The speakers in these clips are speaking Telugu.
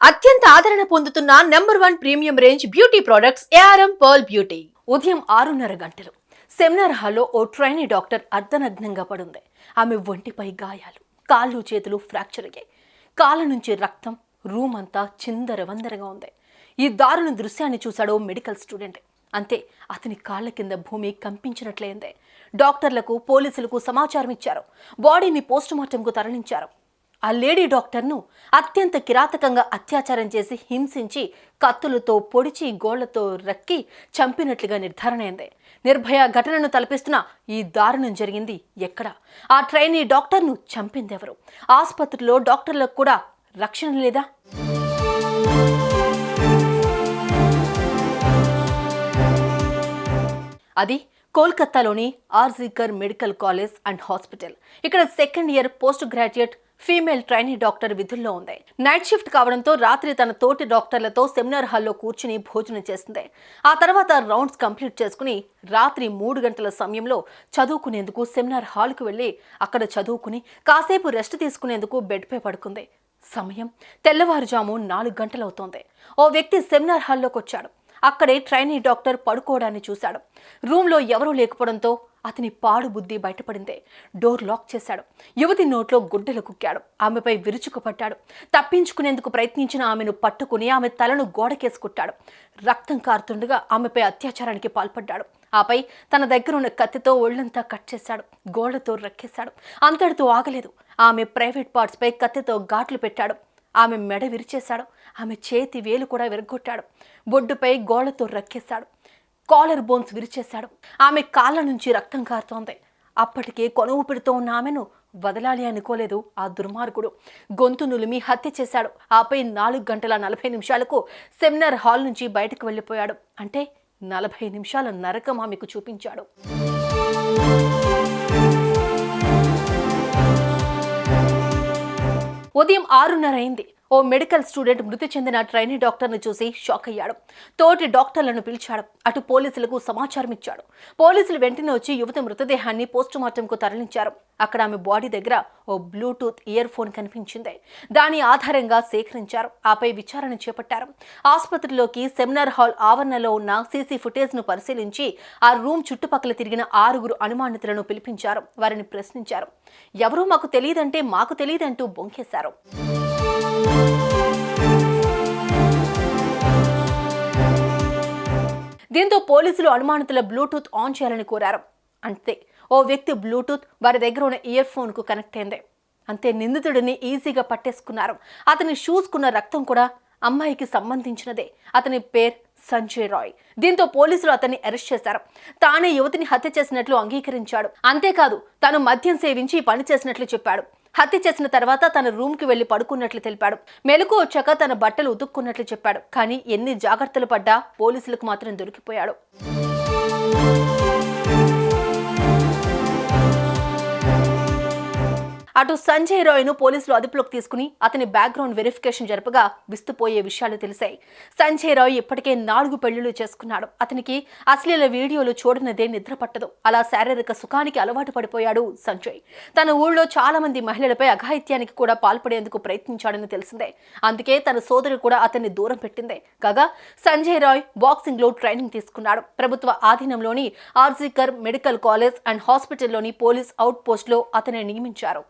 అత్యంత ఆదరణ పొందుతున్న number 1 premium range beauty products ARM pearl beauty. ఉదయం 6:30 గంటలు సెమినార్ హాల్లో ఓ ట్రైనీ డాక్టర్ అర్ధనగ్నంగా పడుంది. ఆమె ఒంటిపై గాయాలు, కాళ్ళు చేతులు ఫ్రాక్చర్ అయ్యాయి. కాళ్ళ నుంచి రక్తం, రూమ్ అంతా చిందరవందరగా ఉంది. ఈ దారుణ దృశ్యాన్ని చూశాడో మెడికల్ స్టూడెంట్. అంతే, అతని కాళ్ల కింద భూమి కంపించినట్లయింది. డాక్టర్లకు, పోలీసులకు సమాచారం ఇచ్చారు. బాడీని పోస్టుమార్టంకు తరలించారు. ఆ లేడీ డాక్టర్ను అత్యంత కిరాతకంగా అత్యాచారం చేసి హింసించి కత్తులతో పొడిచి గోళ్లతో రక్కి చంపినట్లుగా నిర్ధారణ అయింది. నిర్భయ ఘటనను తలపిస్తున్న ఈ దారుణం జరిగింది ఎక్కడ? ఆ ట్రైనీ డాక్టర్ను చంపిందెవరు? ఆసుపత్రిలో డాక్టర్లకు కూడా రక్షణ లేదా? అది కోల్కతాలోని RG Kar medical college and hospital. ఇక్కడ second year post graduate female trainee doctor విధుల్లో ఉంది. నైట్ షిఫ్ట్ కావడంతో రాత్రి తన తోటి డాక్టర్లతో సెమినార్ హాల్లో కూర్చుని భోజనం చేసింది. ఆ తర్వాత రౌండ్స్ కంప్లీట్ చేసుకుని రాత్రి 3 గంటల సమయంలో చదువుకునేందుకు సెమినార్ హాల్కు వెళ్లి అక్కడ చదువుకుని కాసేపు రెస్ట్ తీసుకునేందుకు బెడ్పై పడుకుంది. సమయం తెల్లవారుజాము 4 గంటలవుతోంది. ఓ వ్యక్తి సెమినార్ హాల్లోకి వచ్చాడు. అక్కడే ట్రైనీ డాక్టర్ పడుకోవడాన్ని చూశాడు. రూమ్లో ఎవరూ లేకపోవడంతో అతని పాడు బుద్ధి బయటపడింది. డోర్ లాక్ చేశాడు. యువతి నోట్లో గుడ్డలు కుక్కాడు. ఆమెపై విరుచుకుపడ్డాడు. తప్పించుకునేందుకు ప్రయత్నించిన ఆమెను పట్టుకుని ఆమె తలను గోడకేసుకుట్టాడు. రక్తం కారుతుండగా ఆమెపై అత్యాచారానికి పాల్పడ్డాడు. ఆపై తన దగ్గరున్న కత్తితో ఒళ్లంతా కట్ చేశాడు. గోళ్లతో రక్కేశాడు. అంతటితో ఆగలేదు. ఆమె ప్రైవేట్ పార్ట్స్పై కత్తితో ఘాట్లు పెట్టాడు. ఆమె మెడ విరిచేశాడు. ఆమె చేతి వేలు కూడా విరగొట్టాడు. బొడ్డుపై గోళ్లతో రక్కేశాడు. Caller bones విరిచేశాడు. ఆమె కాళ్ళ నుంచి రక్తం కారుతోంది. అప్పటికే కొనువు పెడుతూ ఉన్న ఆమెను వదలాలి అనుకోలేదు ఆ దుర్మార్గుడు. గొంతు నులిమి హత్య చేశాడు. ఆపై 4 గంటల 40 నిమిషాలకు సెమినార్ హాల్ నుంచి బయటకు వెళ్ళిపోయాడు. అంటే 40 నిమిషాల నరకం ఆమెకు చూపించాడు. ఉదయం 6:30 అయింది. ఓ మెడికల్ స్టూడెంట్ మృతి చెందిన ట్రైనీ డాక్టర్ను చూసి షాక్ అయ్యాడు. తోటి డాక్టర్లను పిలిచాడు. అటు పోలీసులకు సమాచారం ఇచ్చాడు. పోలీసులు వెంటనే వచ్చి యువతి మృతదేహాన్ని పోస్టుమార్టంకు తరలించారు. అక్కడ ఆమె బాడీ దగ్గర ఓ బ్లూటూత్ ఇయర్ ఫోన్ కనిపించింది. దాని ఆధారంగా సేకరించారు. ఆపై విచారణ చేపట్టారు. ఆసుపత్రిలోకి సెమినార్ హాల్ ఆవరణలో ఉన్న సీసీ ఫుటేజ్ను పరిశీలించి ఆ రూమ్ చుట్టుపక్కల తిరిగిన 6 అనుమానితులను పిలిపించారు. వారిని ప్రశ్నించారు. ఎవరూ మాకు తెలియదంటే మాకు తెలియదంటూ బొంకేశారు. దీంతో పోలీసులు అనుమానితుల బ్లూటూత్ ఆన్ చేయాలని కోరారు. అంతే, ఓ వ్యక్తి బ్లూటూత్ వారి దగ్గర ఉన్న ఇయర్ ఫోన్ కు కనెక్ట్ అయింది. అంతే, నిందితుడిని ఈజీగా పట్టేసుకున్నారు. అతని షూస్ కున్న రక్తం కూడా అమ్మాయికి సంబంధించినదే. అతని పేరు సంజయ్ రాయ్. దీంతో పోలీసులు అతన్ని అరెస్ట్ చేశారు. తానే యువతిని హత్య చేసినట్లు అంగీకరించాడు. అంతేకాదు, తాను మద్యం సేవించి పని చేసినట్లు చెప్పాడు. హత్య చేసిన తర్వాత తన రూమ్కి వెళ్లి పడుకున్నట్లు తెలిపాడు. మెలకు వచ్చాక తన బట్టలు ఉతుక్కున్నట్లు చెప్పాడు. కానీ ఎన్ని జాగ్రత్తలు పడ్డా పోలీసులకు మాత్రం దొరికిపోయాడు. అటు సంజయ్ రాయ్ను పోలీసులు అదుపులోకి తీసుకుని అతని బ్యాక్గ్రౌండ్ వెరిఫికేషన్ జరపగా విస్తుపోయే విషయాలు తెలిసాయి. సంజయ్ రాయ్ ఇప్పటికే 4 పెళ్లిళ్లు చేసుకున్నాడు. అతనికి అశ్లీల వీడియోలు చూడనిదే నిద్ర పట్టదు. అలా శారీరక సుఖానికి అలవాటు పడిపోయాడు సంజయ్. తన ఊళ్ళో చాలా మంది మహిళలపై అఘాయిత్యానికి కూడా పాల్పడేందుకు ప్రయత్నించాడని తెలిసిందే. అందుకే తన సోదరు కూడా అతన్ని దూరం పెట్టిందే. కాగా సంజయ్ రాయ్ బాక్సింగ్ లో ట్రైనింగ్ తీసుకున్నాడు. ప్రభుత్వ ఆధీనంలోని RG Kar medical college and హాస్పిటల్లోని police out post లో అతన్ని నియమించారు.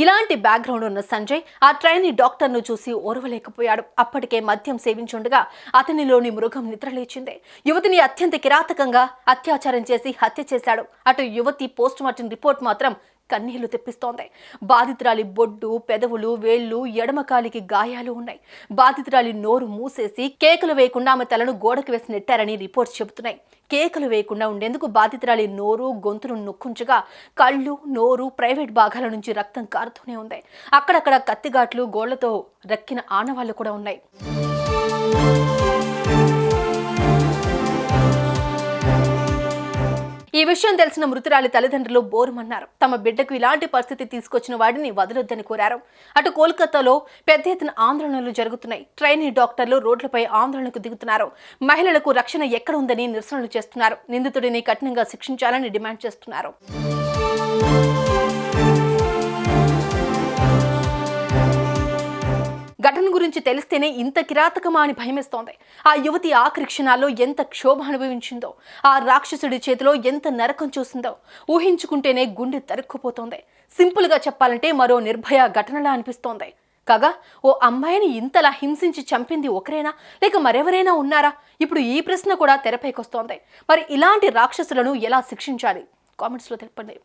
ఇలాంటి బ్యాక్గ్రౌండ్ ఉన్న సంజయ్ ఆ ట్రైనీ డాక్టర్ను చూసి ఓర్వలేకపోయాడు. అప్పటికే మద్యం సేవించుండగా అతనిలోని మృగం నిద్రలేచింది. యువతిని అత్యంత కిరాతకంగా అత్యాచారం చేసి హత్య చేశాడు. అటు యువతి పోస్టుమార్టం రిపోర్ట్ మాత్రం కన్నీళ్లు తెప్పిస్తోంది. బాధితురాలి బొడ్డు, పెదవులు, వేళ్లు, ఎడమకాలికి గాయాలు ఉన్నాయి. బాధితురాలి నోరు మూసేసి కేకలు వేయకుండా ఆమె తలను గోడకు వేసి నెట్టారని రిపోర్ట్స్ చెబుతున్నాయి. కేకలు వేయకుండా ఉండేందుకు బాధితురాలి నోరు, గొంతును నొక్కుంచగా కళ్ళు, నోరు, ప్రైవేట్ భాగాల నుంచి రక్తం కారుతూనే ఉంది. అక్కడక్కడ కత్తిఘాట్లు, గోళ్లతో రక్కిన ఆనవాళ్లు కూడా ఉన్నాయి. ఈ విషయం తెలిసిన మృతురాలి తల్లిదండ్రులు బోరుమన్నారు. తమ బిడ్డకు ఇలాంటి పరిస్థితి తీసుకొచ్చిన వాడిని వదలొద్దని కోరారు. అటు కోల్కతాలో పెద్ద ఎత్తున ఆందోళనలు జరుగుతున్నాయి. ట్రైనీ డాక్టర్లు రోడ్లపై ఆందోళనకు దిగుతున్నారు. మహిళలకు రక్షణ ఎక్కడ ఉందని నిరసనలు చేస్తున్నారు. నిందితుడిని కఠినంగా శిక్షించాలని డిమాండ్ చేస్తున్నారు. తెలిస్తేనే ఇంత కిరాతకమా అని భయమేస్తోంది. ఆ యువతి ఆఖరి క్షణాల్లో ఎంత క్షోభ అనుభవించిందో, ఆ రాక్షసుడి చేతిలో ఎంత నరకం చూసిందో ఊహించుకుంటేనే గుండె తరుక్కుపోతోంది. సింపుల్గా చెప్పాలంటే మరో నిర్భయ ఘటనలా అనిపిస్తోంది. కాగా ఓ అమ్మాయిని ఇంతలా హింసించి చంపింది ఒకరేనా, లేక మరెవరైనా ఉన్నారా? ఇప్పుడు ఈ ప్రశ్న కూడా తెరపైకొస్తోంది. మరి ఇలాంటి రాక్షసులను ఎలా శిక్షించాలి? కామెంట్స్లో తెలపండి.